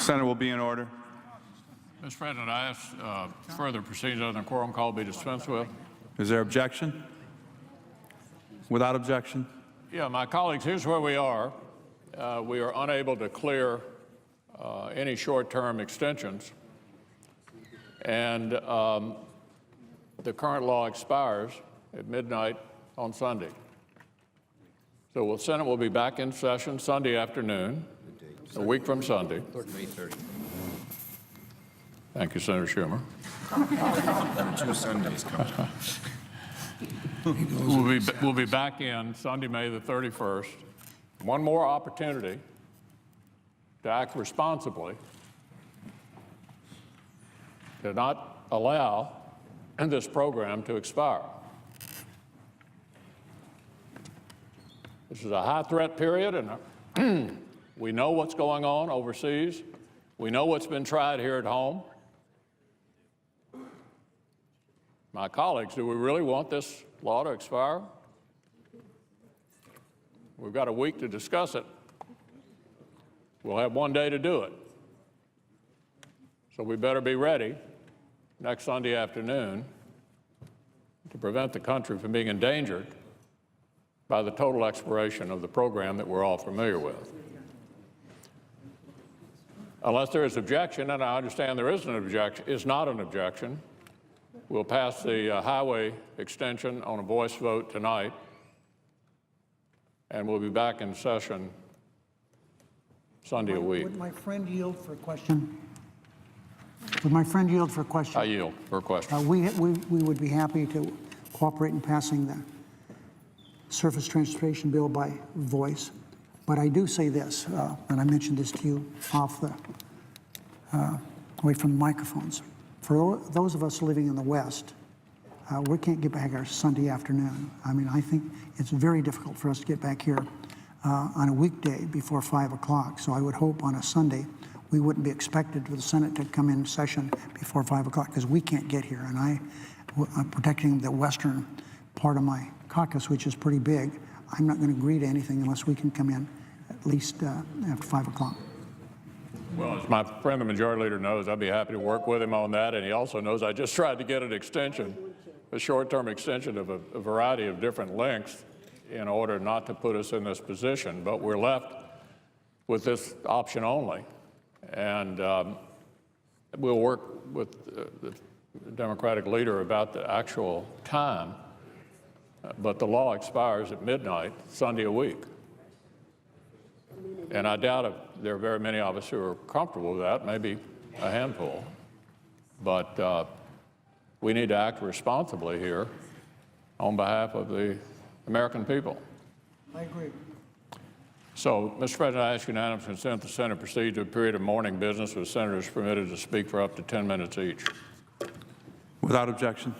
Senate will be in order. Mr. President, I ask further proceedings on the quorum call be dispensed with. Is there objection? Without objection? Yeah, my colleagues, here's where we are. We are unable to clear any short-term extensions, and the current law expires at midnight on Sunday. So the Senate will be back in session Sunday afternoon, a week from Sunday. May 30th. Thank you, Senator Schumer. 2 Sundays coming. We'll be back in Sunday, May the 31st. One more opportunity to act responsibly, to not allow this program to expire. This is a high-threat period, and we know what's going on overseas. We know what's been tried here at home. My colleagues, do we really want this law to expire? We've got a week to discuss it. We'll have one day to do it. So we better be ready next Sunday afternoon to prevent the country from being endangered by the total expiration of the program that we're all familiar with. Unless there is objection, and I understand there is an objection, is not an objection, we'll pass the highway extension on a voice vote tonight, and we'll be back in session Sunday a week. Would my friend yield for a question? Would my friend yield for a question? I yield for a question. We would be happy to cooperate in passing the surface transportation bill by voice. But I do say this, and I mentioned this to you off the, away from the microphones. For those of us living in the West, we can't get back our Sunday afternoon. I mean, I think it's very difficult for us to get back here on a weekday before 5 o'clock. So I would hope on a Sunday we wouldn't be expected for the Senate to come in session before 5 o'clock because we can't get here. And I'm protecting the western part of my caucus, which is pretty big. I'm not going to agree to anything unless we can come in at least after 5 o'clock. Well, as my friend the Majority Leader knows, I'd be happy to work with him on that, and he also knows I just tried to get an extension, a short-term extension of a variety of different lengths in order not to put us in this position, but we're left with this option only, and we'll work with the Democratic leader about the actual time, but the law expires at midnight, Sunday a week. And I doubt if there are very many of us who are comfortable with that, maybe a handful. But we need to act responsibly here on behalf of the American people. I agree. So, Mr. President, I ask unanimous consent the Senate proceed to a period of morning business with senators permitted to speak for up to 10 minutes each. Without objection.